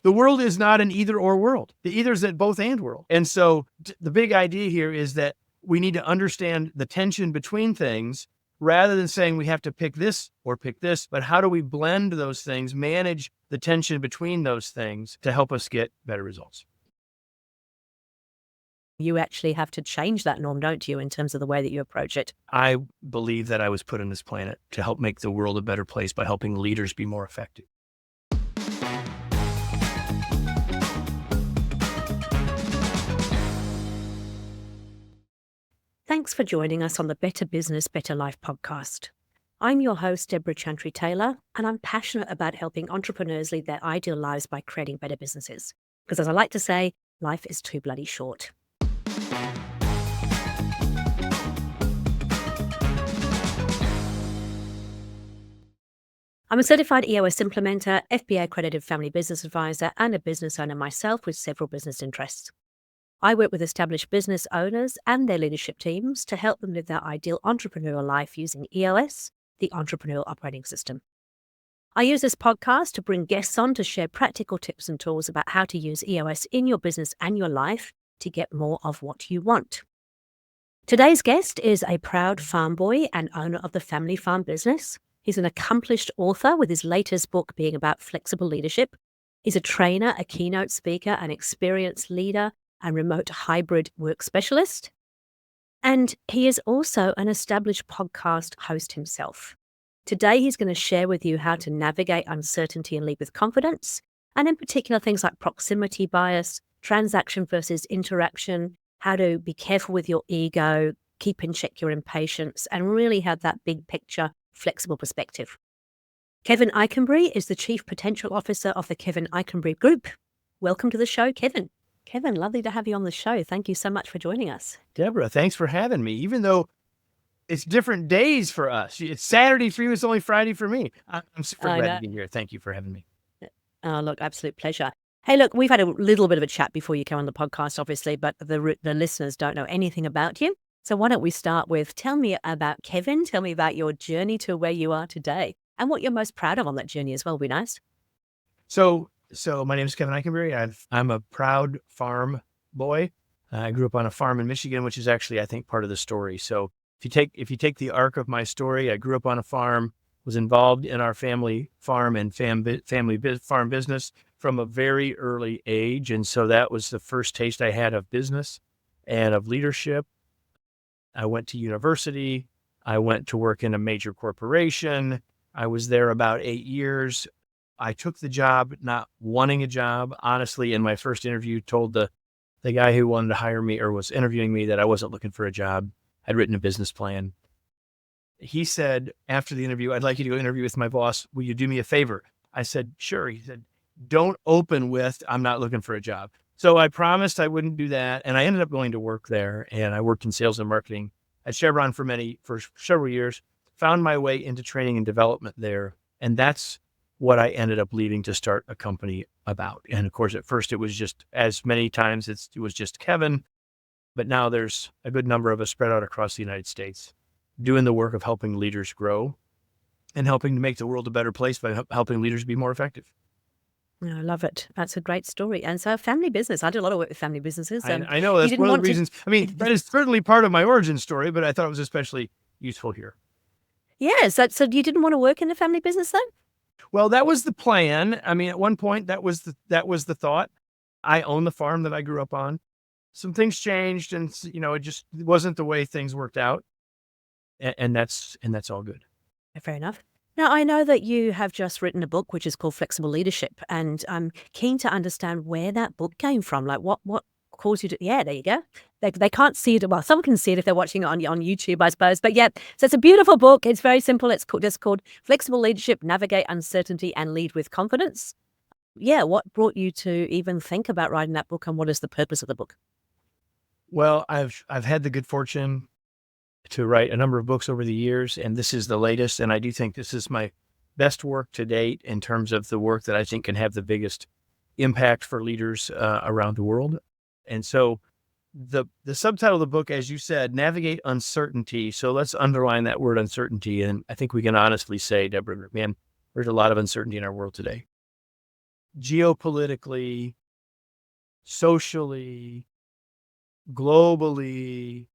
The world is not an either or world. The either is a both and world. And so the big idea here is that we need to understand the tension between things rather than saying we have to pick this or pick this, but how do we blend those things, manage the tension between those things to help us get better results? You actually have to change that norm, don't you, in terms of the way that you approach it? I believe that I was put on this planet to help make the world a better place by helping leaders be more effective. Thanks for joining us on the Better Business, Better Life podcast. I'm your host, Debra Chantry-Taylor, and I'm passionate about helping entrepreneurs lead their ideal lives by creating better businesses. Because as I like to say, life is too bloody short. I'm a certified EOS implementer, FBA accredited family business advisor, and a business owner myself with several business interests. I work with established business owners and their leadership teams to help them live their ideal entrepreneurial life using EOS, the Entrepreneurial Operating System. I use this podcast to bring guests on to share practical tips and tools about how to use EOS in your business and your life to get more of what you want. Today's guest is a proud farm boy and owner of the family farm business. He's an accomplished author, with his latest book being about flexible leadership. He's a trainer, a keynote speaker, an experienced leader, and remote hybrid work specialist. And he is also an established podcast host himself. Today, he's going to share with you how to navigate uncertainty and lead with confidence, and in particular, things like proximity bias, transaction versus interaction, how to be careful with your ego, keep in check your impatience, and really have that big picture, flexible perspective. Kevin Eikenberry is the Chief Potential Officer of the Kevin Eikenberry Group. Welcome to the show, Kevin. Kevin, lovely to have you on the show. Thank you so much for joining us. Debra, thanks for having me. Even though it's different days for us. It's Saturday for you. It's only Friday for me. I'm super glad to be here. Thank you for having me. Oh, look, absolute pleasure. Hey, look, we've had a little bit of a chat before you came on the podcast, obviously, but the listeners don't know anything about you. So why don't we start with, tell me about Kevin. Tell me about your journey to where you are today and what you're most proud of on that journey as well. Would be nice. So my name is Kevin Eikenberry. I'm a proud farm boy. I grew up on a farm in Michigan, which is actually, I think, part of the story. So if you take the arc of my story, I grew up on a farm, was involved in our family farm and farm business from a very early age. And so that was the first taste I had of business and of leadership. I went to university. I went to work in a major corporation. I was there about 8 years. I took the job not wanting a job. Honestly, in my first interview, told the guy who wanted to hire me or was interviewing me that I wasn't looking for a job. I'd written a business plan. He said, after the interview, I'd like you to go interview with my boss. Will you do me a favor? I said, sure. He said, don't open with, I'm not looking for a job. So I promised I wouldn't do that. And I ended up going to work there, and I worked in sales and marketing at Chevron for several years, found my way into training and development there. And that's what I ended up leaving to start a company about. And of course, at first it was just, as many times it was just Kevin, but now there's a good number of us spread out across the United States doing the work of helping leaders grow and helping to make the world a better place by helping leaders be more effective. I love it. That's a great story. And so family business, I do a lot of work with family businesses. I know that's one of the reasons. I mean, that is certainly part of my origin story, but I thought it was especially useful here. Yeah. So you didn't want to work in a family business then? Well, that was the plan. I mean, at one point that was the thought. I own the farm that I grew up on. Some things changed, and it just wasn't the way things worked out. And that's all good. Fair enough. Now, I know that you have just written a book which is called Flexible Leadership, and I'm keen to understand where that book came from. Like what caused you to, yeah, there you go. They can't see it. Well, someone can see it if they're watching it on YouTube, I suppose. But yeah, so it's a beautiful book. It's very simple. It's just called Flexible Leadership, Navigate Uncertainty and Lead with Confidence. Yeah, what brought you to even think about writing that book, and what is the purpose of the book? Well, I've had the good fortune to write a number of books over the years, and this is the latest. And I do think this is my best work to date in terms of the work that I think can have the biggest impact for leaders around the world. And so the subtitle of the book, as you said, Navigate Uncertainty. So let's underline that word uncertainty. And I think we can honestly say, Debra, man, there's a lot of uncertainty in our world today. geopolitically, socially, globally,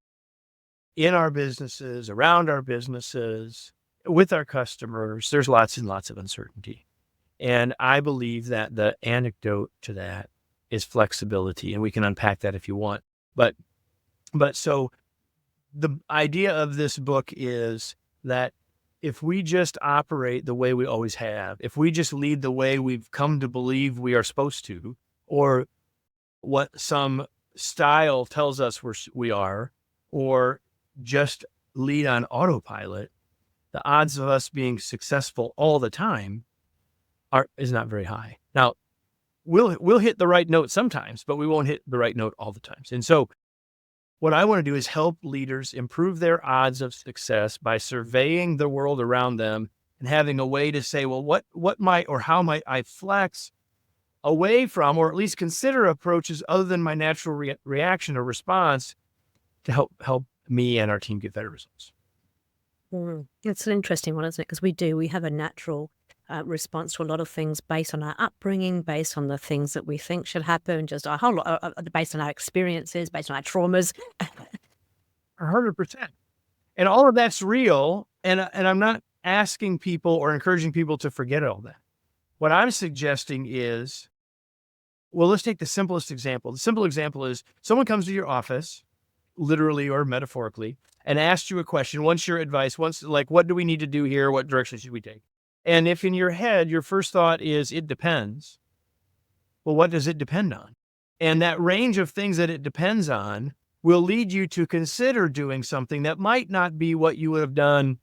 in our businesses, around our businesses, with our customers, there's lots and lots of uncertainty. And I believe that the antidote to that is flexibility. And we can unpack that if you want. But so the idea of this book is that if we just operate the way we always have, if we just lead the way we've come to believe we are supposed to, or what some style tells us we are, or just lead on autopilot, the odds of us being successful all the time is not very high. Now, we'll hit the right note sometimes, but we won't hit the right note all the times. And so what I want to do is help leaders improve their odds of success by surveying the world around them and having a way to say, well, what might or how might I flex away from, or at least consider approaches other than my natural reaction or response to help me and our team get better results. It's an interesting one, isn't it? Because we have a natural response to a lot of things based on our upbringing, based on the things that we think should happen, just a whole lot based on our experiences, based on our traumas. 100%. And all of that's real. And I'm not asking people or encouraging people to forget all that. What I'm suggesting is, well, let's take the simplest example. The simple example is someone comes to your office, literally or metaphorically, and asks you a question, wants your advice, like, what do we need to do here? What direction should we take? And if in your head, your first thought is, it depends. Well, what does it depend on? And that range of things that it depends on will lead you to consider doing something that might not be what you would have done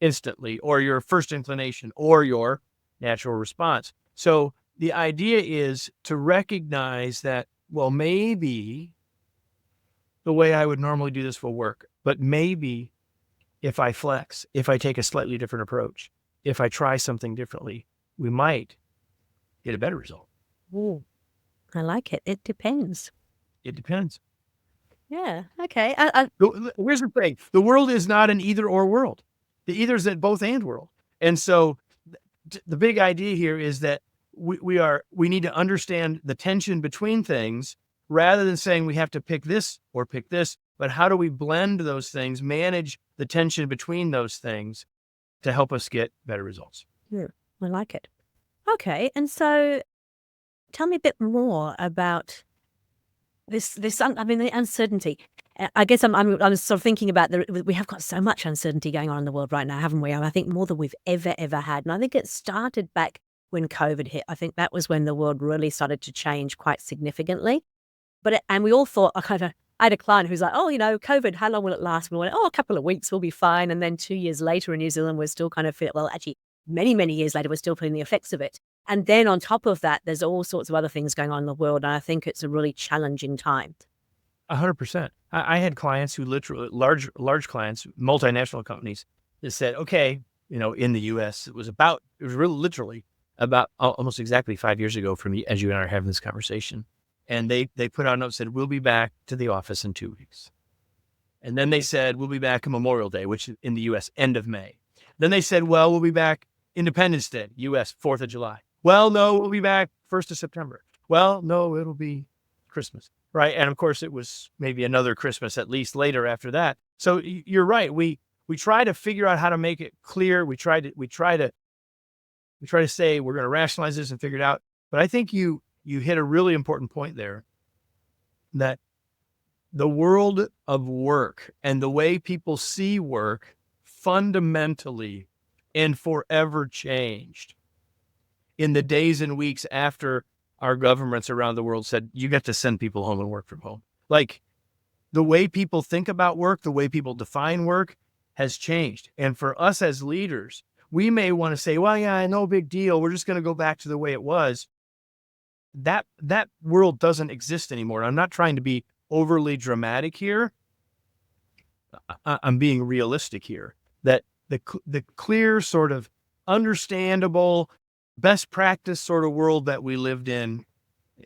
instantly, or your first inclination, or your natural response. So the idea is to recognize that, well, maybe the way I would normally do this will work, but maybe if I flex, if I take a slightly different approach, if I try something differently, we might get a better result. Ooh, I like it. It depends. It depends. Yeah. Okay. Here's the thing. The world is not an either or world. The either is a both and world. And so the big idea here is that we need to understand the tension between things rather than saying we have to pick this or pick this, but how do we blend those things, manage the tension between those things to help us get better results. Yeah, I like it. Okay. And so tell me a bit more about the uncertainty. I guess I'm sort of thinking about we have got so much uncertainty going on in the world right now, haven't we? I think more than we've ever had. And I think it started back when COVID hit. I think that was when the world really started to change quite significantly. And we all thought, I had a client who's like, oh, COVID, how long will it last? We went, a couple of weeks, we'll be fine. And then 2 years later in New Zealand, we're still kind of actually many, many years later, we're still feeling the effects of it. And then on top of that, there's all sorts of other things going on in the world. And I think it's a really challenging time. 100%. I had clients who literally, large clients, multinational companies that said, okay, in the US, it was really literally about almost exactly 5 years ago from as you and I are having this conversation. And they put out a note that said, we'll be back to the office in 2 weeks. And then they said, we'll be back on Memorial Day, which is in the US, end of May. Then they said, well, we'll be back Independence Day, US, 4th of July. Well, no, we'll be back 1st of September. Well, no, it'll be Christmas, right? And of course, it was maybe another Christmas at least later after that. So you're right. We try to figure out how to make it clear. We try to say we're going to rationalize this and figure it out. But I think you hit a really important point there, that the world of work and the way people see work fundamentally and forever changed in the days and weeks after our governments around the world said, you get to send people home and work from home. Like, the way people think about work, the way people define work has changed. And for us as leaders, we may want to say, well, yeah, no big deal. We're just going to go back to the way it was. That world doesn't exist anymore. I'm not trying to be overly dramatic here. I'm being realistic here, that the clear, sort of understandable, best practice sort of world that we lived in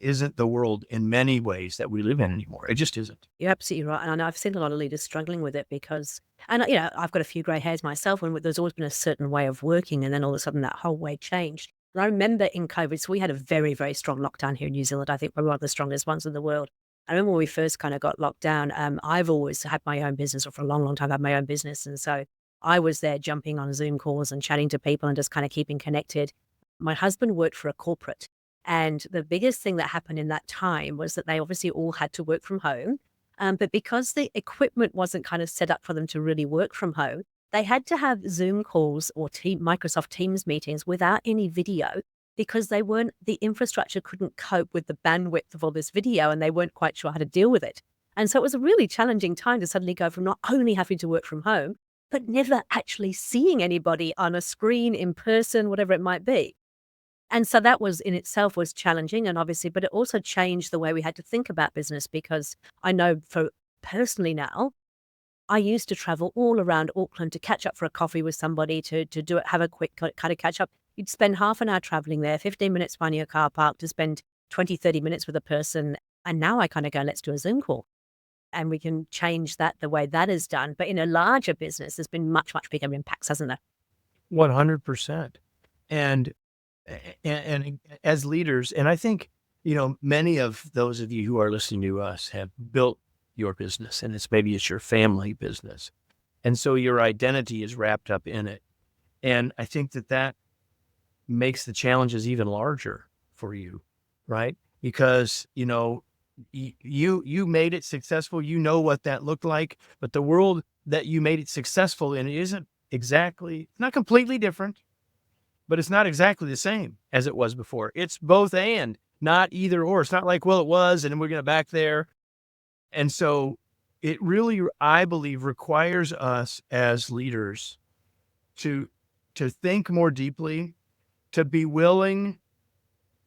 isn't the world in many ways that we live in anymore. It just isn't. You're absolutely right. And I know I've seen a lot of leaders struggling with it because, I've got a few grey hairs myself, and there's always been a certain way of working, and then all of a sudden that whole way changed. And I remember in COVID, so we had a very, very strong lockdown here in New Zealand. I think we're one of the strongest ones in the world. I remember when we first kind of got locked down, I've always had my own business, or for a long, long time had my own business. And so I was there jumping on Zoom calls and chatting to people and just kind of keeping connected. My husband worked for a corporate. And the biggest thing that happened in that time was that they obviously all had to work from home. But because the equipment wasn't kind of set up for them to really work from home, they had to have Zoom calls or Microsoft Teams meetings without any video, because the infrastructure couldn't cope with the bandwidth of all this video, and they weren't quite sure how to deal with it. And so it was a really challenging time to suddenly go from not only having to work from home, but never actually seeing anybody on a screen, in person, whatever it might be. And so that was in itself was challenging, and obviously, but it also changed the way we had to think about business, because I know for personally now, I used to travel all around Auckland to catch up for a coffee with somebody, to do it, have a quick kind of catch up. You'd spend half an hour traveling there, 15 minutes finding a car park to spend 20, 30 minutes with a person. And now I kind of go, let's do a Zoom call. And we can change that the way that is done. But in a larger business, there's been much, much bigger impacts, hasn't there? 100%. And as leaders, and I think, many of those of you who are listening to us have built your business, and maybe it's your family business. And so your identity is wrapped up in it. And I think that makes the challenges even larger for you, right? Because, you made it successful, what that looked like, but the world that you made it successful in isn't exactly, not completely different, but it's not exactly the same as it was before. It's both and, not either or. It's not like, well, it was, and we're going to back there. And so it really, I believe, requires us as leaders to think more deeply, to be willing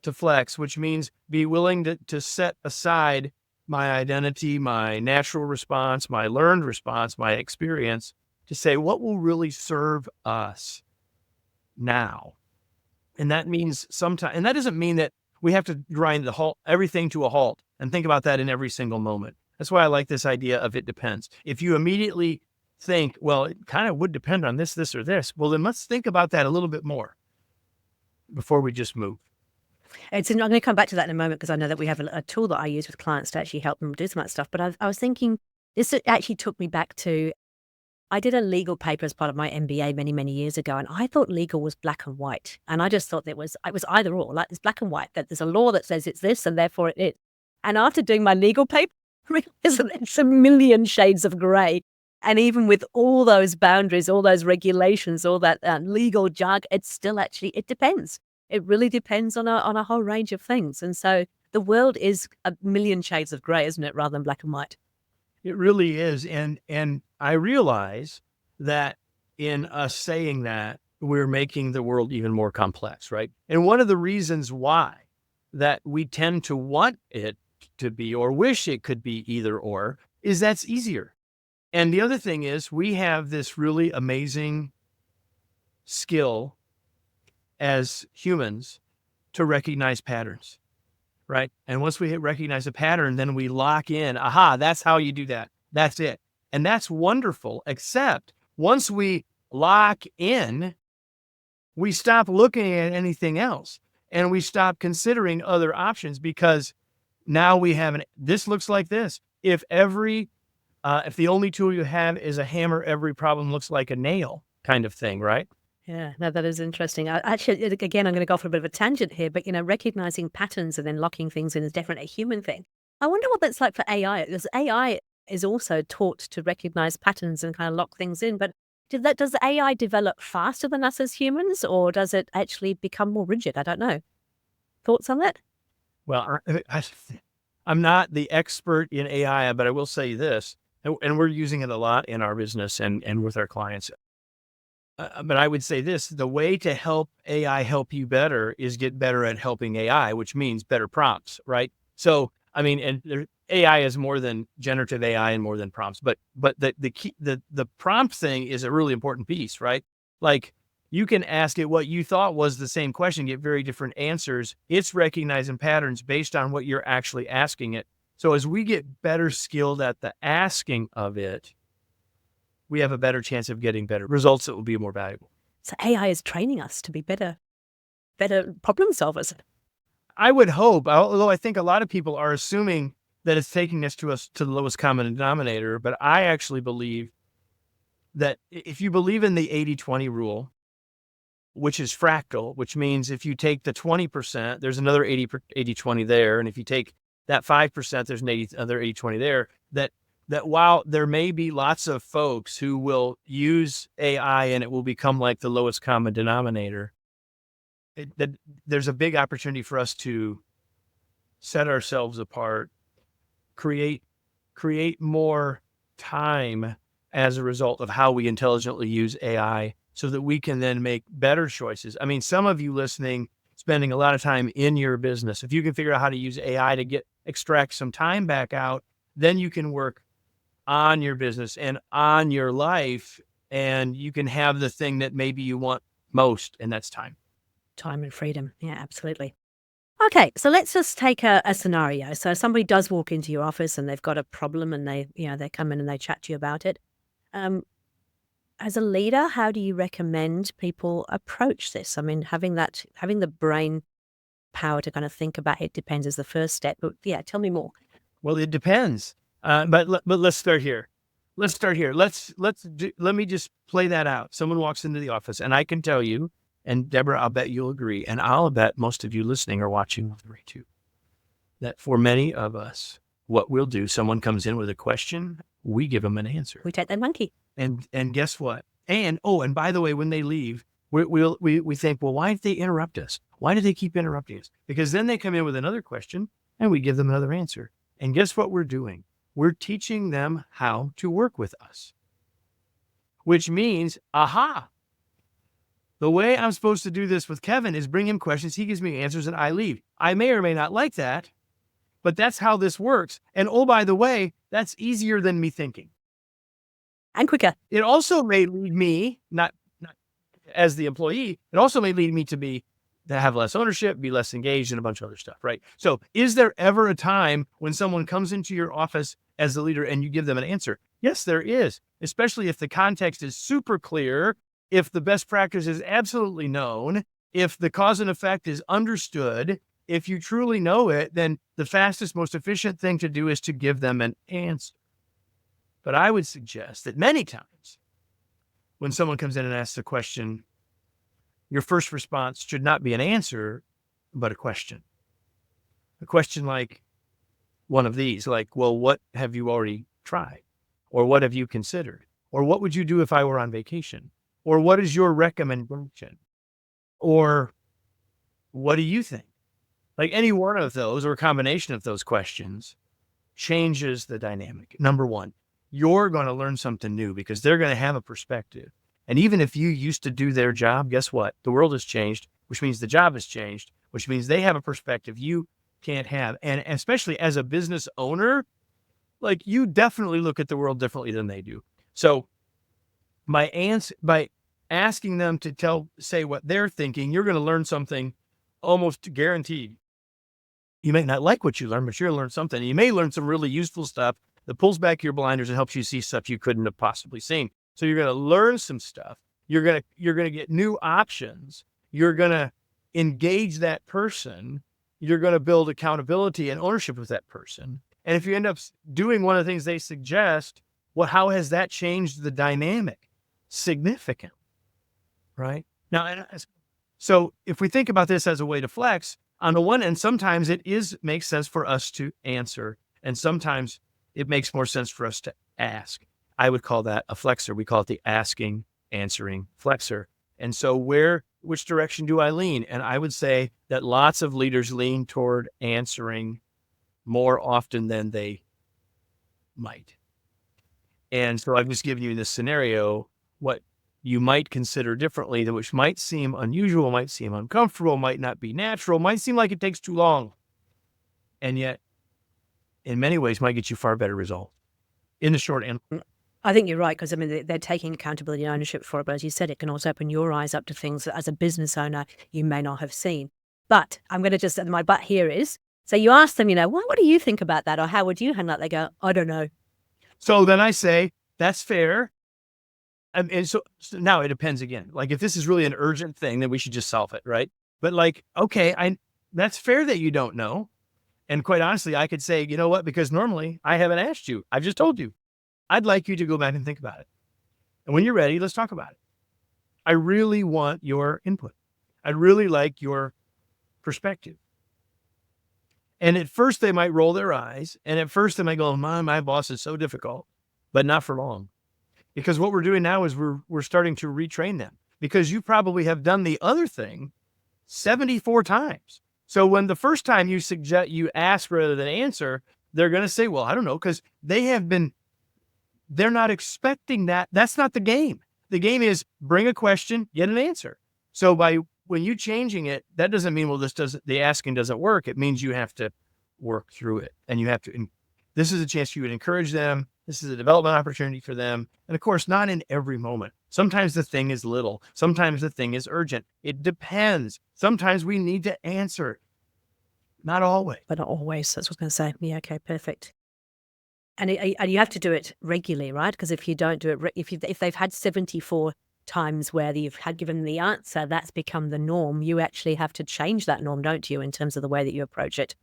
to flex, which means be willing to set aside my identity, my natural response, my learned response, my experience, to say what will really serve us now. And that means sometimes, and that doesn't mean that we have to grind everything to a halt and think about that in every single moment. That's why I like this idea of it depends. If you immediately think, well, it kind of would depend on this, or this, well, then let's think about that a little bit more before we just move. I'm going to come back to that in a moment, because I know that we have a tool that I use with clients to actually help them do some of that stuff. But I was thinking, this actually took me back to, I did a legal paper as part of my MBA many, many years ago, and I thought legal was black and white. And I just thought it was either or, like it's black and white, that there's a law that says it's this and therefore it is. And after doing my legal paper, it's a million shades of gray. And even with all those boundaries, all those regulations, all that legal jargon, it's still it depends. It really depends on a whole range of things. And so the world is a million shades of gray, isn't it, rather than black and white? It really is. And I realize that in us saying that, we're making the world even more complex, right? And one of the reasons why that we tend to want it to be, or wish it could be either or, is that's easier. And the other thing is, we have this really amazing skill as humans to recognize patterns, right? And once we recognize a pattern, then we lock in, aha, that's how you do that. That's it. And that's wonderful, except once we lock in, we stop looking at anything else, and we stop considering other options, because now we have this looks like this. If the only tool you have is a hammer, every problem looks like a nail, kind of thing, right? Yeah, no, that is interesting. Actually, again, I'm going to go off on a bit of a tangent here, but recognizing patterns and then locking things in is definitely a human thing. I wonder what that's like for AI, because AI is also taught to recognize patterns and kind of lock things in. But does AI develop faster than us as humans, or does it actually become more rigid? I don't know. Thoughts on that? Well, I'm not the expert in AI, but I will say this, and we're using it a lot in our business and with our clients. But I would say this, the way to help AI help you better is get better at helping AI, which means better prompts, right? So, I mean, and AI is more than generative AI and more than prompts, but the key, the prompt thing is a really important piece, right? Like, you can ask it what you thought was the same question, get very different answers. It's recognizing patterns based on what you're actually asking it. So as we get better skilled at the asking of it, we have a better chance of getting better results that will be more valuable. So AI is training us to be better better problem solvers. I would hope, although I think a lot of people are assuming that it's taking us to the lowest common denominator, but I actually believe that if you believe in the 80-20 rule, which is fractal, which means if you take the 20%, there's another 80-20 there. And if you take that 5%, there's another 80-20 there. That while there may be lots of folks who will use AI and it will become like the lowest common denominator, that there's a big opportunity for us to set ourselves apart, create more time as a result of how we intelligently use AI so that we can then make better choices. I mean, some of you listening, spending a lot of time in your business, if you can figure out how to use AI to extract some time back out, then you can work on your business and on your life, and you can have the thing that maybe you want most, and that's time. Time and freedom. Yeah, absolutely. Okay, so let's just take a scenario. So somebody does walk into your office and they've got a problem and they come in and they chat to you about it. As a leader, how do you recommend people approach this? I mean, having the brain power to kind of think about it depends as the first step. But yeah, tell me more. Well, it depends. But let's start here. Let me just play that out. Someone walks into the office and I can tell you, and Debra, I'll bet you'll agree, and I'll bet most of you listening or watching will agree too, that for many of us, what we'll do, someone comes in with a question, we give them an answer. We take that monkey. And guess what? And by the way, when they leave, we think, well, why did they interrupt us? Why do they keep interrupting us? Because then they come in with another question and we give them another answer. And guess what we're doing? We're teaching them how to work with us, which means, aha, the way I'm supposed to do this with Kevin is bring him questions, he gives me answers, and I leave. I may or may not like that, but that's how this works. And oh, by the way, that's easier than me thinking. And quicker. It also may lead me, not as the employee, it also may lead me to have less ownership, be less engaged, and a bunch of other stuff, right? So is there ever a time when someone comes into your office as the leader and you give them an answer? Yes, there is, especially if the context is super clear, if the best practice is absolutely known, if the cause and effect is understood. If you truly know it, then the fastest, most efficient thing to do is to give them an answer. But I would suggest that many times when someone comes in and asks a question, your first response should not be an answer, but a question. A question like one of these, like, well, what have you already tried? Or what have you considered? Or what would you do if I were on vacation? Or what is your recommendation? Or what do you think? Like any one of those or a combination of those questions changes the dynamic. Number one, you're going to learn something new because they're going to have a perspective. And even if you used to do their job, guess what? The world has changed, which means the job has changed, which means they have a perspective you can't have. And especially as a business owner, like you definitely look at the world differently than they do. So by asking them to say what they're thinking, you're going to learn something almost guaranteed. You may not like what you learn, but you're going to learn something. You may learn some really useful stuff that pulls back your blinders and helps you see stuff you couldn't have possibly seen. So you're going to learn some stuff. You're going to get new options. You're going to engage that person. You're going to build accountability and ownership with that person. And if you end up doing one of the things they suggest, how has that changed the dynamic? Significantly, right? Now, so if we think about this as a way to flex, on the one end, sometimes it makes sense for us to answer, and sometimes it makes more sense for us to ask. I would call that a flexor. We call it the asking, answering flexor. And so which direction do I lean? And I would say that lots of leaders lean toward answering more often than they might. And so I've just given you this scenario, what you might consider differently, which might seem unusual, might seem uncomfortable, might not be natural, might seem like it takes too long. And yet, in many ways, might get you far better results in the short end. I think you're right, because I mean, they're taking accountability and ownership for it. But as you said, it can also open your eyes up to things that as a business owner, you may not have seen. But I'm going to my but here is, so you ask them, what do you think about that? Or how would you handle it? They go, I don't know. So then I say, that's fair. And so now it depends again. Like if this is really an urgent thing, then we should just solve it, right? But like, okay, that's fair that you don't know. And quite honestly, I could say, you know what? Because normally I haven't asked you. I've just told you. I'd like you to go back and think about it. And when you're ready, let's talk about it. I really want your input. I'd really like your perspective. And at first they might roll their eyes. And at first they might go, my boss is so difficult, but not for long. Because what we're doing now is we're starting to retrain them, because you probably have done the other thing 74 times. So when the first time you ask rather than answer, they're going to say, well, I don't know, because they're not expecting that. That's not the game. The game is bring a question, get an answer. So when you changing it, that doesn't mean, well, the asking doesn't work. It means you have to work through it, and you have to, this is a chance you would encourage them. This is a development opportunity for them. And of course, not in every moment. Sometimes the thing is little. Sometimes the thing is urgent. It depends. Sometimes we need to answer. Not always. But not always. That's what I was going to say. Yeah, okay, perfect. And you have to do it regularly, right? Because if you don't do it, if they've had 74 times where you've had given the answer, that's become the norm. You actually have to change that norm, don't you, in terms of the way that you approach it?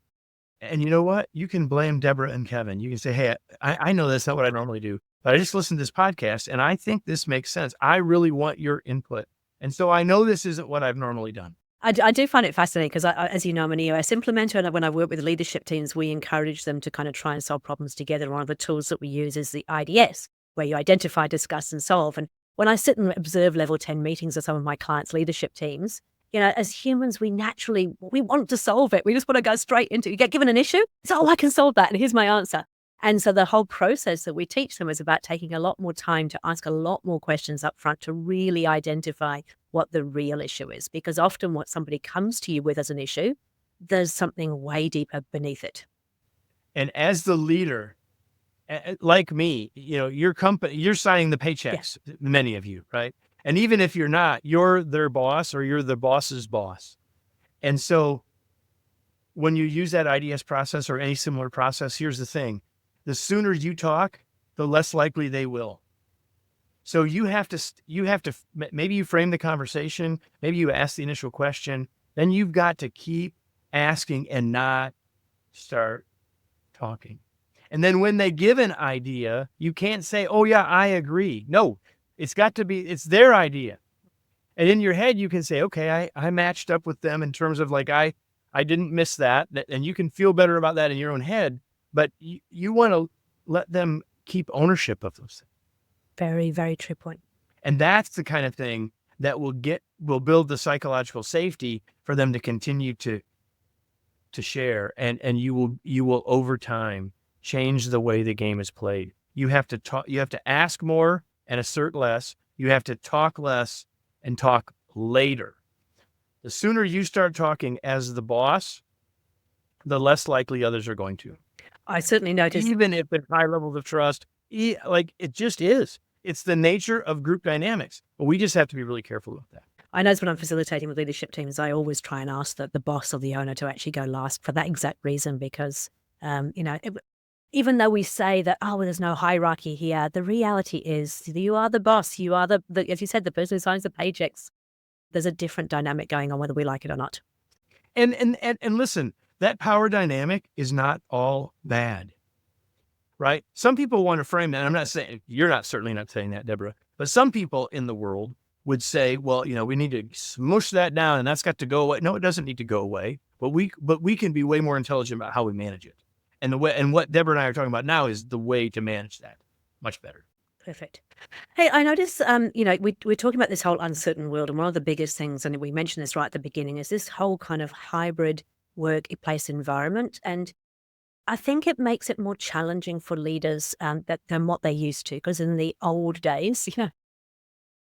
And you know what? You can blame Debra and Kevin. You can say, hey, I know that's not what I normally do, but I just listened to this podcast and I think this makes sense. I really want your input. And so I know this isn't what I've normally done. I do find it fascinating because, as you know, I'm an EOS implementer, and when I work with leadership teams, we encourage them to kind of try and solve problems together. One of the tools that we use is the IDS, where you identify, discuss, and solve. And when I sit and observe level 10 meetings of some of my clients' leadership teams, you know, as humans, we want to solve it. We just want to go straight into it. You get given an issue, I can solve that, and here's my answer. And so the whole process that we teach them is about taking a lot more time to ask a lot more questions up front to really identify what the real issue is. Because often what somebody comes to you with as an issue, there's something way deeper beneath it. And as the leader, like me, you know, your company, you're signing the paychecks, yeah. Many of you, right? And even if you're not, you're their boss or you're the boss's boss. And so when you use that IDS process or any similar process, here's the thing. The sooner you talk, the less likely they will. So you have to, maybe you frame the conversation, maybe you ask the initial question, then you've got to keep asking and not start talking. And then when they give an idea, you can't say, oh yeah, I agree. No, it's their idea. And in your head, you can say, okay, I matched up with them in terms of like, I didn't miss that. And you can feel better about that in your own head. But you want to let them keep ownership of those things. Very, very true point. And that's the kind of thing that will build the psychological safety for them to continue to share. And you will over time change the way the game is played. You have to talk, you have to ask more and assert less. You have to talk less and talk later. The sooner you start talking as the boss, the less likely others are going to. I certainly noticed. Even if there's high levels of trust, like it just is. It's the nature of group dynamics. But we just have to be really careful with that. I know when I'm facilitating with leadership teams, I always try and ask the boss or the owner to actually go last for that exact reason, because, even though we say that, there's no hierarchy here, the reality is you are the boss. You are the as you said, the person who signs the paychecks. There's a different dynamic going on, whether we like it or not. And listen, that power dynamic is not all bad, right? Some people want to frame that. I'm not saying, you're certainly not saying that, Debra, but some people in the world would say, well, we need to smush that down and that's got to go away. No, it doesn't need to go away, but we can be way more intelligent about how we manage it. And what Debra and I are talking about now is the way to manage that much better. Perfect. Hey, I notice, we're talking about this whole uncertain world, and one of the biggest things, and we mentioned this right at the beginning, is this whole kind of hybrid workplace environment. And I think it makes it more challenging for leaders than what they're used to. Because in the old days,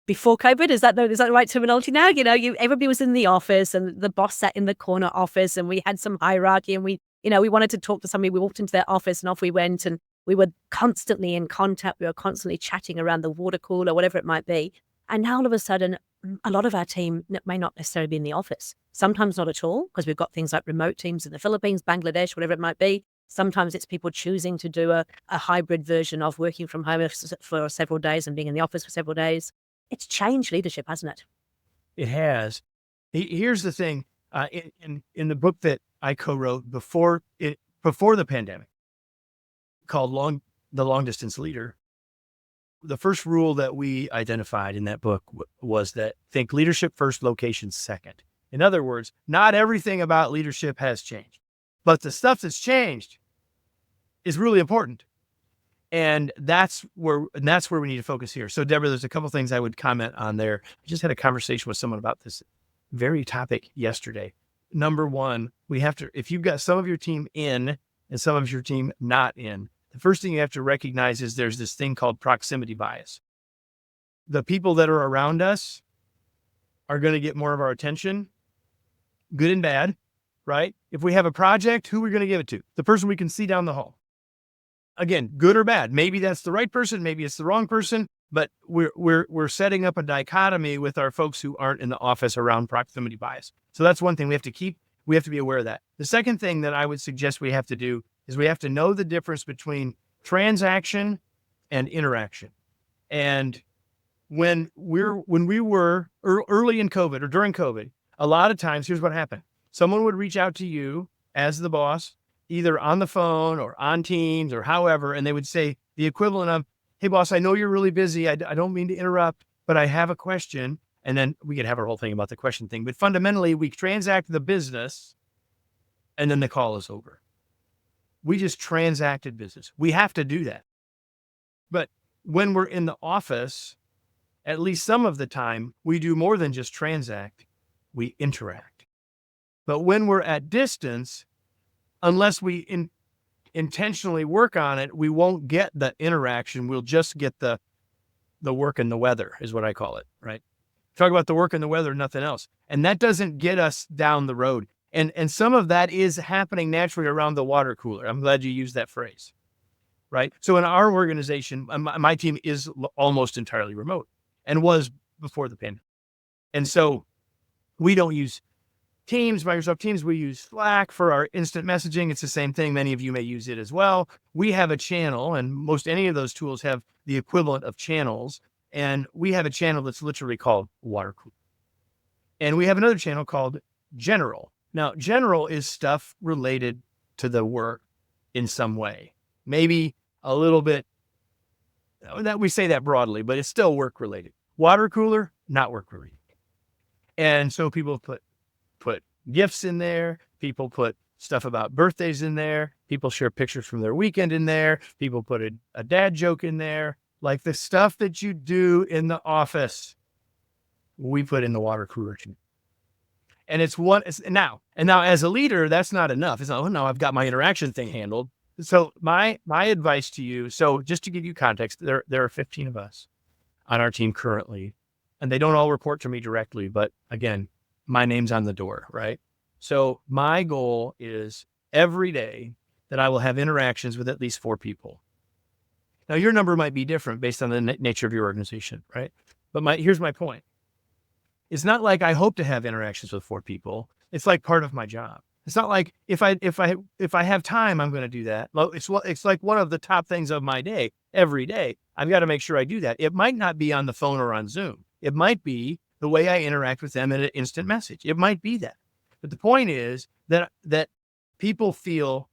before COVID, is that the right terminology now? Everybody was in the office and the boss sat in the corner office and we had some hierarchy and we wanted to talk to somebody. We walked into their office and off we went, and we were constantly in contact. We were constantly chatting around the water cooler, whatever it might be. And now all of a sudden, a lot of our team may not necessarily be in the office. Sometimes not at all, because we've got things like remote teams in the Philippines, Bangladesh, whatever it might be. Sometimes it's people choosing to do a hybrid version of working from home for several days and being in the office for several days. It's changed leadership, hasn't it? It has. Here's the thing. In the book that I co-wrote before the pandemic, called The Long Distance Leader, the first rule that we identified in that book was that think leadership first, location second. In other words, not everything about leadership has changed, but the stuff that's changed is really important. And that's where we need to focus here. So Debra, there's a couple things I would comment on there. I just had a conversation with someone about this very topic yesterday. Number one, if you've got some of your team in and some of your team not in, the first thing you have to recognize is there's this thing called proximity bias. The people that are around us are going to get more of our attention, good and bad, right? If we have a project, who are we going to give it to? The person we can see down the hall. Again, good or bad. Maybe that's the right person, maybe it's the wrong person, but we're setting up a dichotomy with our folks who aren't in the office around proximity bias. So that's one thing we have to be aware of that. The second thing that I would suggest we have to do is we have to know the difference between transaction and interaction. And when we were early in COVID or during COVID, a lot of times, here's what happened. Someone would reach out to you as the boss, either on the phone or on Teams or however, and they would say the equivalent of, hey boss, I know you're really busy. I don't mean to interrupt, but I have a question. And then we could have our whole thing about the question thing, but fundamentally we transact the business and then the call is over. We just transacted business. We have to do that. But when we're in the office, at least some of the time, we do more than just transact, we interact. But when we're at distance, unless we intentionally work on it, we won't get the interaction. We'll just get the work and the weather is what I call it, right? Talk about the work and the weather, nothing else. And that doesn't get us down the road. And some of that is happening naturally around the water cooler. I'm glad you used that phrase, right? So in our organization, my team is almost entirely remote and was before the pandemic. And so we don't use Teams, Microsoft Teams. We use Slack for our instant messaging. It's the same thing. Many of you may use it as well. We have a channel, and most any of those tools have the equivalent of channels. And we have a channel that's literally called Water Cooler. And we have another channel called General. Now, General is stuff related to the work in some way. Maybe a little bit, that we say that broadly, but it's still work related. Water Cooler, not work related. And so people put gifts in there. People put stuff about birthdays in there. People share pictures from their weekend in there. People put a dad joke in there. Like the stuff that you do in the office, we put in the water cooler too. And now as a leader, that's not enough. It's not, oh no, I've got my interaction thing handled. So my advice to you, so just to give you context, there are 15 of us on our team currently, and they don't all report to me directly, but again, my name's on the door, right? So my goal is every day that I will have interactions with at least 4 people. Now your number might be different based on the nature of your organization, right? But here's my point. It's not like I hope to have interactions with 4 people. It's like part of my job. It's not like if I have time, I'm going to do that. It's like one of the top things of my day. Every day, I've got to make sure I do that. It might not be on the phone or on Zoom. It might be the way I interact with them in an instant message. It might be that. But the point is that people feel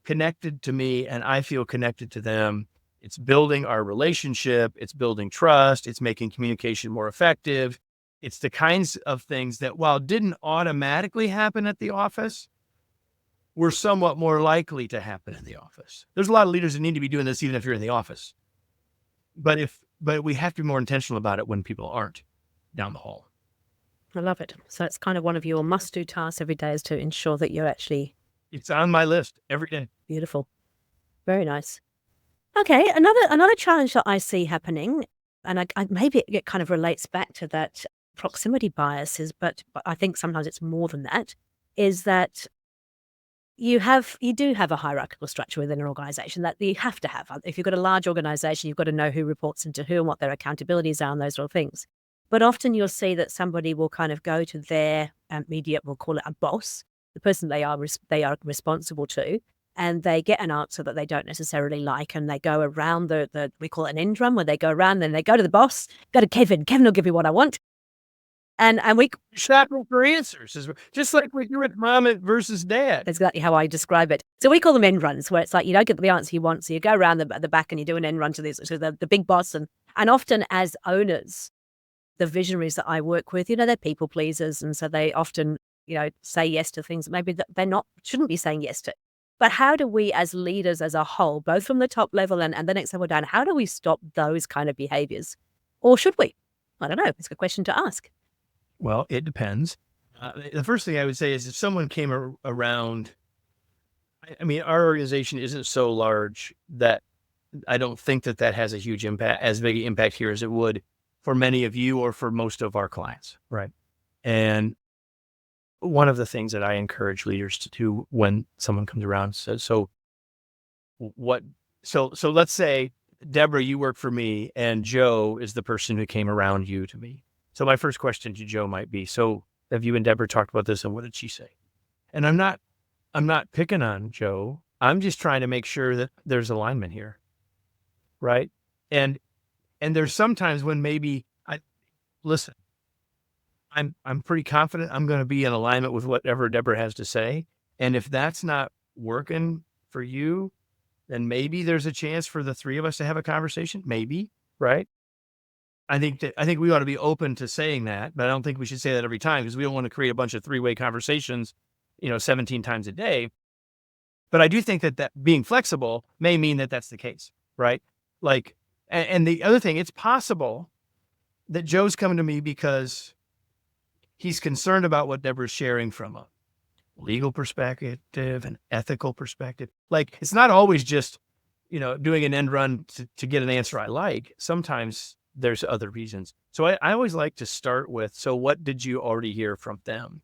connected to me and I feel connected to them. It's building our relationship. It's building trust. It's making communication more effective. It's the kinds of things that, while didn't automatically happen at the office, were somewhat more likely to happen in the office. There's a lot of leaders that need to be doing this even if you're in the office. But we have to be more intentional about it when people aren't down the hall. I love it. So it's kind of one of your must-do tasks every day is to ensure that you're actually... It's on my list every day. Beautiful. Very nice. Okay, another challenge that I see happening, and I maybe it kind of relates back to that proximity biases, but I think sometimes it's more than that, is that you do have a hierarchical structure within an organization that you have to have. If you've got a large organization, you've got to know who reports into who and what their accountabilities are and those sort of things. But often you'll see that somebody will kind of go to their immediate, we'll call it a boss, the person they are responsible to, and they get an answer that they don't necessarily like, and they go around we call it an in drum, where they go around, then they go to the boss, go to Kevin. Kevin will give me what I want. And we Shopping for answers, just like when you're with mom versus dad. That's exactly how I describe it. So we call them end runs, where it's like you don't get the answer you want, so you go around the back and you do an end run to the big boss. And often as owners, the visionaries that I work with, they're people pleasers, and so they often, say yes to things that maybe that they're not shouldn't be saying yes to. But how do we as leaders as a whole, both from the top level and the next level down, how do we stop those kind of behaviors? Or should we? I don't know. It's a good question to ask. Well, it depends. The first thing I would say is if someone came around, I mean, our organization isn't so large that I don't think that has a huge impact, as big an impact here as it would for many of you or for most of our clients. Right. And one of the things that I encourage leaders to do when someone comes around says, so let's say, Debra, you work for me and Joe is the person who came around you to me. So my first question to Joe might be, so have you and Debra talked about this and what did she say? And I'm not picking on Joe. I'm just trying to make sure that there's alignment here. Right. And there's sometimes when maybe I'm pretty confident I'm going to be in alignment with whatever Debra has to say. And if that's not working for you, then maybe there's a chance for the three of us to have a conversation. Maybe. Right. I think we ought to be open to saying that, but I don't think we should say that every time because we don't want to create a bunch of three-way conversations, 17 times a day. But I do think that being flexible may mean that that's the case, right? Like, and the other thing, it's possible that Joe's coming to me because he's concerned about what Debra's sharing from a legal perspective, an ethical perspective. Like, it's not always just, doing an end run to get an answer I like. Sometimes there's other reasons. So I always like to start with, so what did you already hear from them?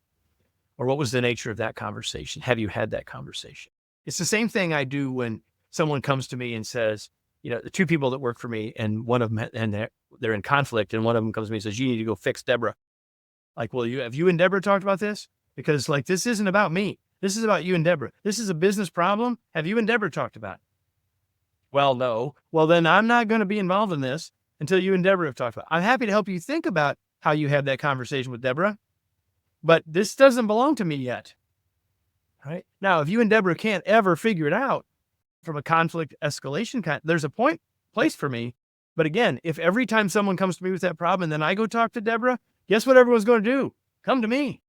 Or what was the nature of that conversation? Have you had that conversation? It's the same thing I do when someone comes to me and says, the two people that work for me and one of them, and they're in conflict, and one of them comes to me and says, you need to go fix Debra. Like, well, have you and Debra talked about this? Because this isn't about me. This is about you and Debra. This is a business problem. Have you and Debra talked about it? Well, no. Well, then I'm not going to be involved in this until you and Debra have talked about it. I'm happy to help you think about how you had that conversation with Debra, but this doesn't belong to me yet. Right? Now, if you and Debra can't ever figure it out from a conflict escalation there's a place for me. But again, if every time someone comes to me with that problem and then I go talk to Debra, guess what everyone's going to do? Come to me.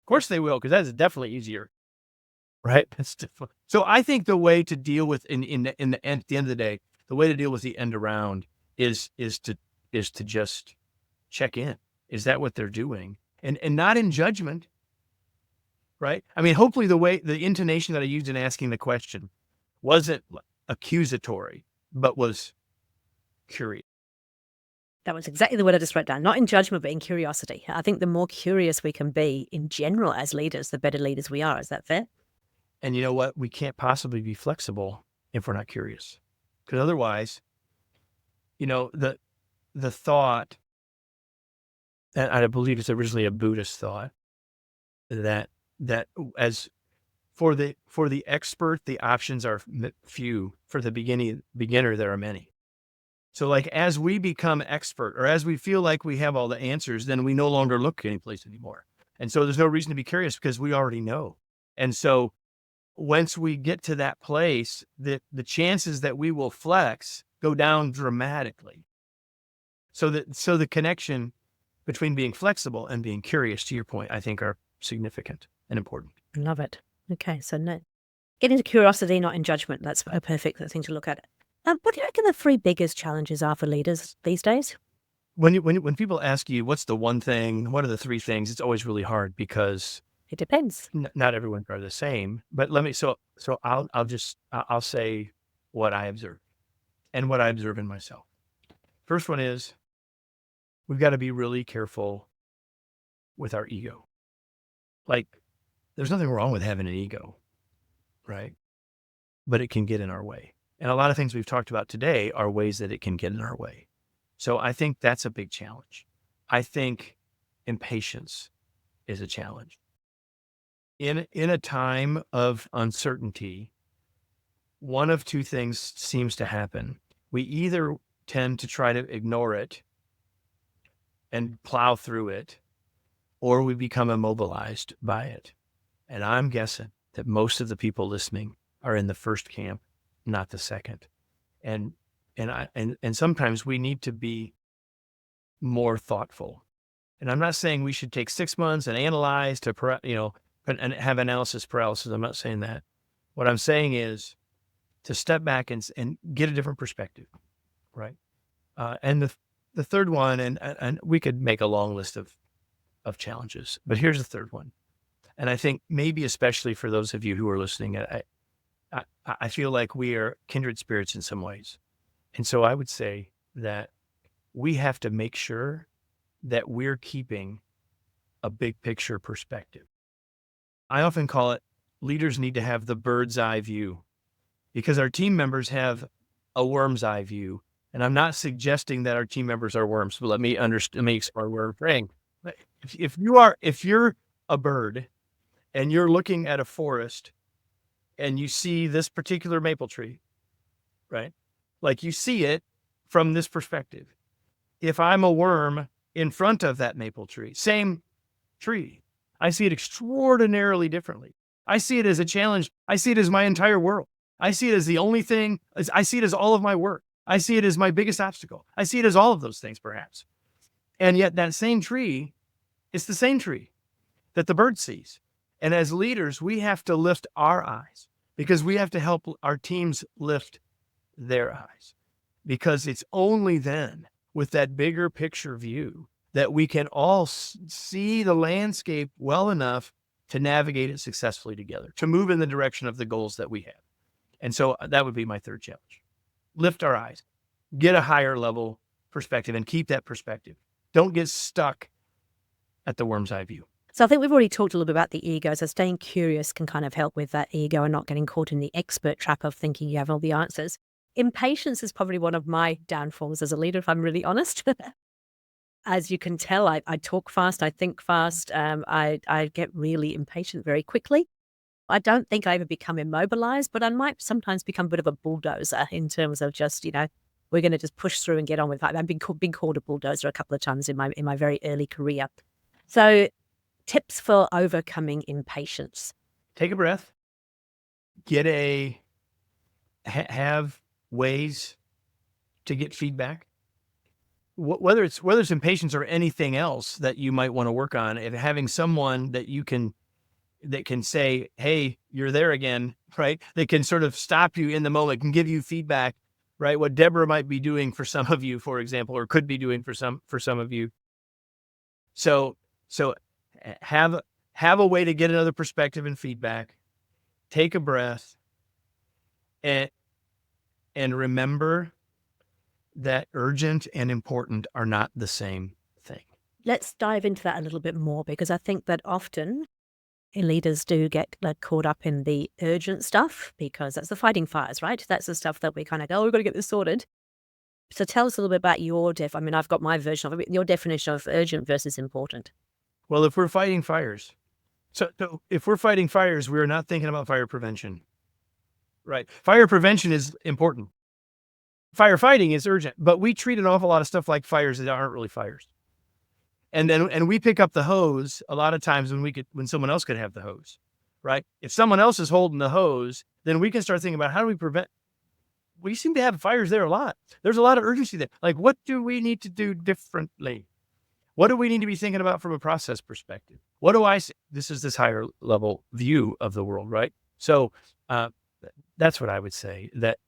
Of course they will, because that's definitely easier. Right? So I think the way to deal with at the end of the day, the way to deal with the end around is to just check in. Is that what they're doing? And not in judgment. Right? I mean, hopefully the intonation that I used in asking the question wasn't accusatory, but was curious. That was exactly the word I just wrote down. Not in judgment, but in curiosity. I think the more curious we can be in general as leaders, the better leaders we are. Is that fair? And you know what? We can't possibly be flexible if we're not curious. Because otherwise, the thought, and I believe it's originally a Buddhist thought, that as for the expert, the options are few. For the beginner, there are many. So like, as we become expert, or as we feel like we have all the answers, then we no longer look anyplace anymore. And so there's no reason to be curious because we already know. And so once we get to that place, the chances that we will flex go down dramatically. So the connection between being flexible and being curious, to your point, I think are significant and important. I love it. Okay, so get into curiosity, not in judgment. That's a perfect thing to look at. What do you reckon the three biggest challenges are for leaders these days? When people ask you, what's the one thing, what are the three things, it's always really hard because it depends. Not everyone are the same. But I'll say what I observe and what I observe in myself. First one is we've got to be really careful with our ego. Like, there's nothing wrong with having an ego, right? But it can get in our way. And a lot of things we've talked about today are ways that it can get in our way. So I think that's a big challenge. I think impatience is a challenge. In a time of uncertainty, one of two things seems to happen. We either tend to try to ignore it and plow through it or we become immobilized by it. And I'm guessing that most of the people listening are in the first camp, not the second. And sometimes we need to be more thoughtful. And I'm not saying we should take 6 months and analyze and have analysis paralysis. I'm not saying that. What I'm saying is to step back and get a different perspective, right? And the third one, and we could make a long list of challenges, but here's the third one. And I think maybe especially for those of you who are listening, I feel like we are kindred spirits in some ways. And so I would say that we have to make sure that we're keeping a big picture perspective. I often call it leaders need to have the bird's eye view, because our team members have a worm's eye view. And I'm not suggesting that our team members are worms, but let me explain where we're praying. If you're a bird and you're looking at a forest and you see this particular maple tree, right? Like you see it from this perspective. If I'm a worm in front of that maple tree, same tree, I see it extraordinarily differently. I see it as a challenge. I see it as my entire world. I see it as the only thing. I see it as all of my work. I see it as my biggest obstacle. I see it as all of those things, perhaps. And yet that same tree, it's the same tree that the bird sees. And as leaders, we have to lift our eyes, because we have to help our teams lift their eyes, because it's only then, with that bigger picture view, that we can all see the landscape well enough to navigate it successfully together, to move in the direction of the goals that we have. And so that would be my third challenge. Lift our eyes, get a higher level perspective, and keep that perspective. Don't get stuck at the worm's eye view. So I think we've already talked a little bit about the ego. So staying curious can kind of help with that ego and not getting caught in the expert trap of thinking you have all the answers. Impatience is probably one of my downfalls as a leader, if I'm really honest. As you can tell, I talk fast, I think fast, I get really impatient very quickly. I don't think I ever become immobilized, but I might sometimes become a bit of a bulldozer in terms of just, we're going to just push through and get on with it. I've been called a bulldozer a couple of times in my very early career. So tips for overcoming impatience. Take a breath. Have ways to get feedback. Whether it's impatience or anything else that you might want to work on, and having someone that can say, hey, you're there again, right? They can sort of stop you in the moment, can give you feedback, right? What Debra might be doing for some of you, for example, or could be doing for some of you. So have a way to get another perspective and feedback. Take a breath and remember that urgent and important are not the same thing. Let's dive into that a little bit more, because I think that often leaders do get caught up in the urgent stuff, because that's the fighting fires, right? That's the stuff that we kind of go, we've got to get this sorted. So tell us a little bit about your I've got my version of it, your definition of urgent versus important. Well, if we're fighting fires, so if we're fighting fires, we're not thinking about fire prevention, right? Fire prevention is important. Firefighting is urgent, but we treat an awful lot of stuff like fires that aren't really fires. And we pick up the hose a lot of times when someone else could have the hose, right? If someone else is holding the hose, then we can start thinking about how do we prevent. We seem to have fires there a lot. There's a lot of urgency there. Like, what do we need to do differently? What do we need to be thinking about from a process perspective? What do I see? This is this higher level view of the world, right? So that's what I would say, that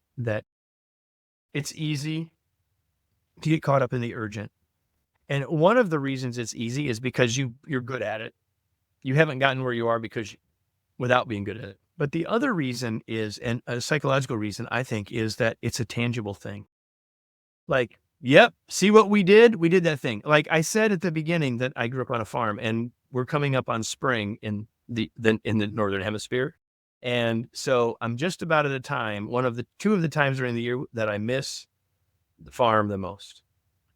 it's easy to get caught up in the urgent. And one of the reasons it's easy is because you're good at it. You haven't gotten where you are without being good at it. But the other reason is, and a psychological reason, I think, is that it's a tangible thing. Like, yep, see what we did? We did that thing. Like I said at the beginning that I grew up on a farm, and we're coming up on spring in the Northern Hemisphere. And so I'm just about at a time, two of the times during the year that I miss the farm the most.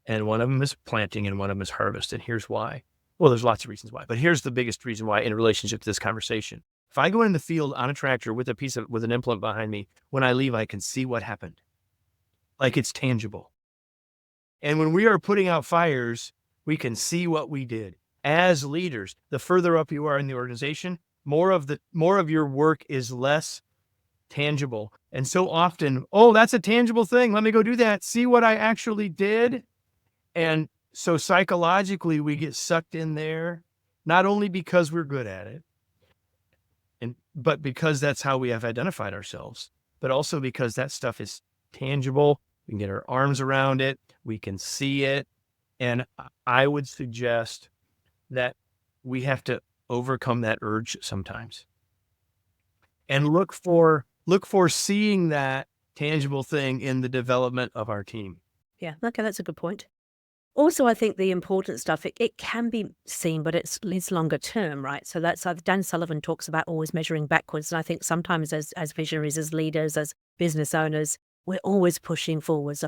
And one of them is planting and one of them is harvest. And here's why. Well, there's lots of reasons why, but here's the biggest reason why in relationship to this conversation. If I go in the field on a tractor with an implement behind me, when I leave, I can see what happened. Like it's tangible. And when we are putting out fires, we can see what we did. as leaders, the further up you are in the organization, more of your work is less tangible. And so often, oh, that's a tangible thing. Let me go do that. See what I actually did. And so psychologically, we get sucked in there, not only because we're good at it, but because that's how we have identified ourselves, but also because that stuff is tangible. We can get our arms around it. We can see it. And I would suggest that we have to overcome that urge sometimes and look for seeing that tangible thing in the development of our team. Yeah, okay, that's a good point. Also, I think the important stuff, it can be seen, but it's longer term, right? So that's Dan Sullivan talks about always measuring backwards. And I think sometimes as visionaries, as leaders, as business owners, we're always pushing forwards,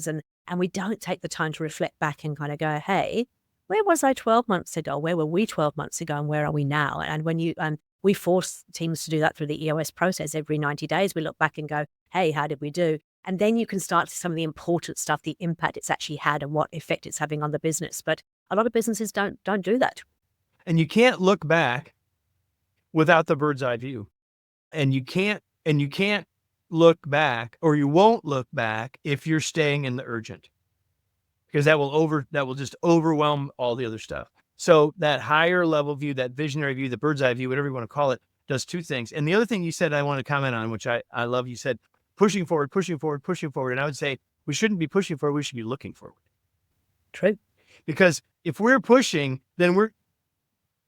and we don't take the time to reflect back and kind of go, hey, where was I 12 months ago? Where were we 12 months ago? And where are we now? And when we force teams to do that through the EOS process every 90 days, we look back and go, hey, how did we do? And then you can start to see some of the important stuff, the impact it's actually had and what effect it's having on the business. But a lot of businesses don't do that. And you can't look back without the bird's eye view. And you can't look back, or you won't look back if you're staying in the urgent, because that will just overwhelm all the other stuff. So that higher level view, that visionary view, the bird's eye view, whatever you want to call it, does two things. And the other thing you said I want to comment on, which I love, you said, pushing forward. And I would say we shouldn't be pushing forward. We should be looking forward. True. Because if we're pushing, then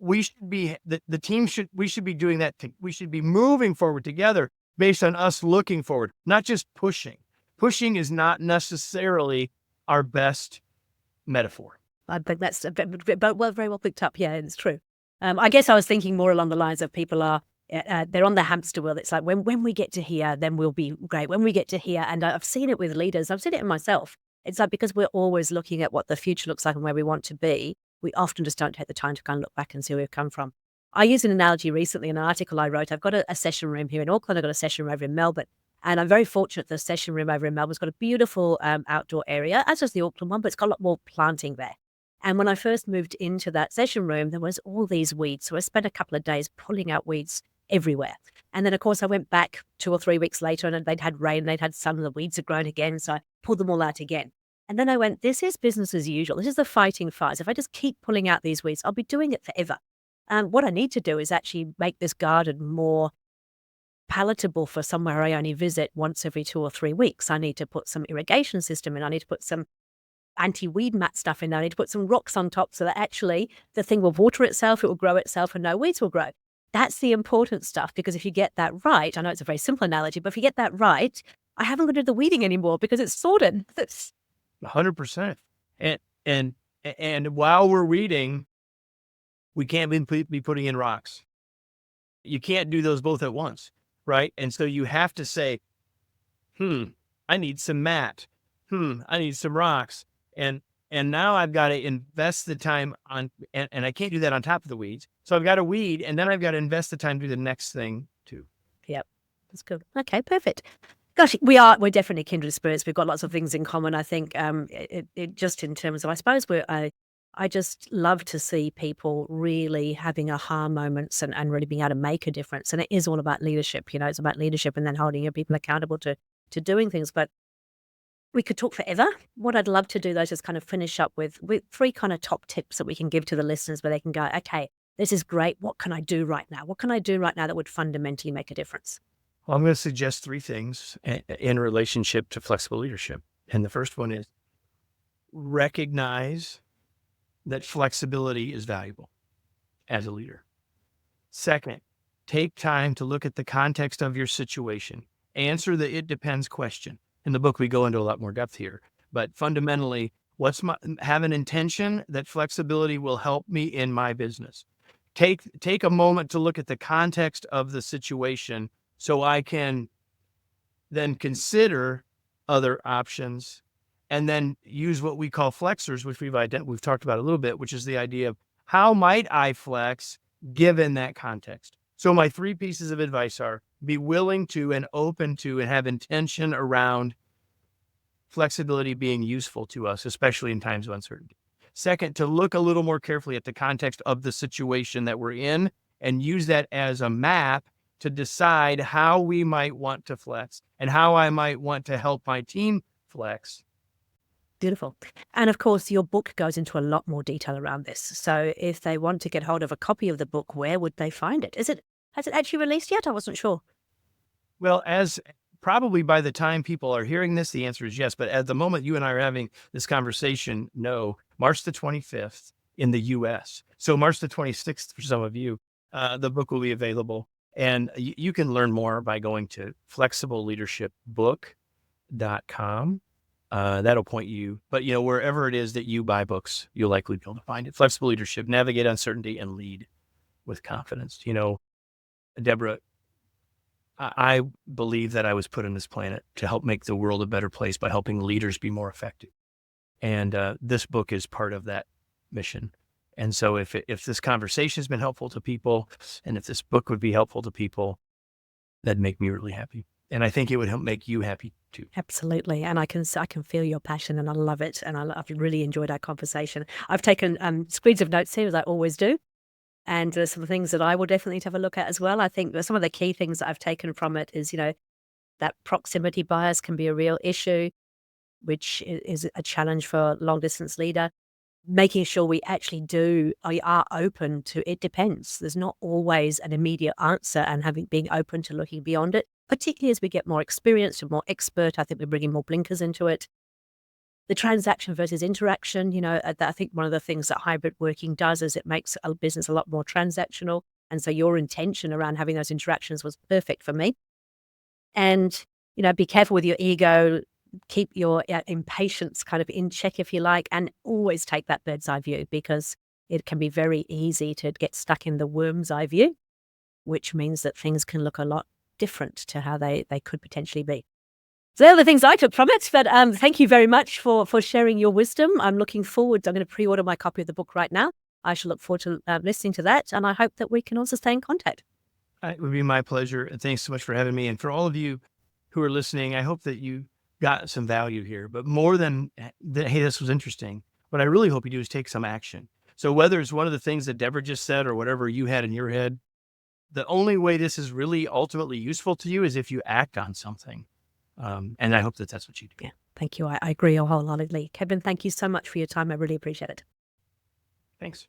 we should be doing that. We should be moving forward together based on us looking forward, not just pushing. Pushing is not necessarily our best metaphor. I think that's very well picked up. Yeah, it's true. I guess I was thinking more along the lines of people are, they're on the hamster wheel. It's like when we get to here, then we'll be great. When we get to here, and I've seen it with leaders, I've seen it in myself. It's like because we're always looking at what the future looks like and where we want to be, we often just don't take the time to kind of look back and see where we've come from. I used an analogy recently in an article I wrote. I've got a session room here in Auckland. I've got a session room over in Melbourne. And I'm very fortunate the session room over in Melbourne's got a beautiful outdoor area, as does the Auckland one, but it's got a lot more planting there. And when I first moved into that session room, there was all these weeds. So I spent a couple of days pulling out weeds everywhere. And then, of course, I went back 2 or 3 weeks later and they'd had rain, they'd had sun, and the weeds had grown again. So I pulled them all out again. And then I went, this is business as usual. This is the fighting fires. If I just keep pulling out these weeds, I'll be doing it forever. What I need to do is actually make this garden more palatable for somewhere I only visit once every 2 or 3 weeks. I need to put some irrigation system in. I need to put some anti-weed mat stuff in there. I need to put some rocks on top so that actually the thing will water itself, it will grow itself, and no weeds will grow. That's the important stuff, because if you get that right, I know it's a very simple analogy, but if you get that right, I haven't got to do the weeding anymore because it's sorted. 100%. And while we're weeding, we can't be putting in rocks. You can't do those both at once, right? And so you have to say, I need some mat. I need some rocks. And now I've got to invest the time on, and I can't do that on top of the weeds. So I've got to weed, and then I've got to invest the time to do the next thing too. Yep. That's good. Okay, perfect. Gosh, we're definitely kindred spirits. We've got lots of things in common. I think it just in terms of, I suppose I just love to see people really having aha moments and really being able to make a difference. And it is all about leadership. You know, it's about leadership and then holding your people accountable to doing things. But we could talk forever. What I'd love to do, though, is just kind of finish up with 3 kind of top tips that we can give to the listeners where they can go, okay, this is great. What can I do right now? What can I do right now that would fundamentally make a difference? Well, I'm going to suggest 3 things in relationship to flexible leadership. And the first one is recognize that flexibility is valuable as a leader. Second, take time to look at the context of your situation. Answer the "it depends" question. In the book, we go into a lot more depth here, but fundamentally, have an intention that flexibility will help me in my business. Take a moment to look at the context of the situation so I can then consider other options, and then use what we call flexors, which we've talked about a little bit, which is the idea of how might I flex given that context. So my 3 pieces of advice are: be willing to and open to and have intention around flexibility being useful to us, especially in times of uncertainty. Second, to look a little more carefully at the context of the situation that we're in and use that as a map to decide how we might want to flex and how I might want to help my team flex. Beautiful. And of course, your book goes into a lot more detail around this. So if they want to get hold of a copy of the book, where would they find it? Has it actually released yet? I wasn't sure. Well, as probably by the time people are hearing this, the answer is yes. But at the moment you and I are having this conversation, no. March the 25th in the US. So March the 26th for some of you, the book will be available. And you can learn more by going to flexibleleadershipbook.com. That'll point you, but wherever it is that you buy books, you'll likely be able to find it. Flexible Leadership, Navigate Uncertainty and Lead with Confidence. Debra, I believe that I was put on this planet to help make the world a better place by helping leaders be more effective. And this book is part of that mission. And so if this conversation has been helpful to people, and if this book would be helpful to people, that'd make me really happy. And I think it would help make you happy too. Absolutely. And I can feel your passion, and I love it. And I've really enjoyed our conversation. I've taken screens of notes here, as I always do. And there's some things that I will definitely have a look at as well. I think some of the key things that I've taken from it is, that proximity bias can be a real issue, which is a challenge for a long distance leader. Making sure we actually are open to, it depends. There's not always an immediate answer, and being open to looking beyond it, particularly as we get more experienced and more expert. I think we're bringing more blinkers into it. The transaction versus interaction, I think one of the things that hybrid working does is it makes a business a lot more transactional. And so your intention around having those interactions was perfect for me. And, be careful with your ego, keep your impatience kind of in check, if you like, and always take that bird's eye view, because it can be very easy to get stuck in the worm's eye view, which means that things can look a lot different to how they could potentially be. So they're the things I took from it. But thank you very much for sharing your wisdom. I'm looking forward. I'm going to pre-order my copy of the book right now. I shall look forward to listening to that. And I hope that we can also stay in contact. It would be my pleasure. And thanks so much for having me. And for all of you who are listening, I hope that you got some value here. But more than that, hey, this was interesting. What I really hope you do is take some action. So whether it's one of the things that Debra just said or whatever you had in your head, the only way this is really ultimately useful to you is if you act on something. And I hope that that's what you do. Yeah, thank you. I agree wholeheartedly. Kevin, thank you so much for your time. I really appreciate it. Thanks.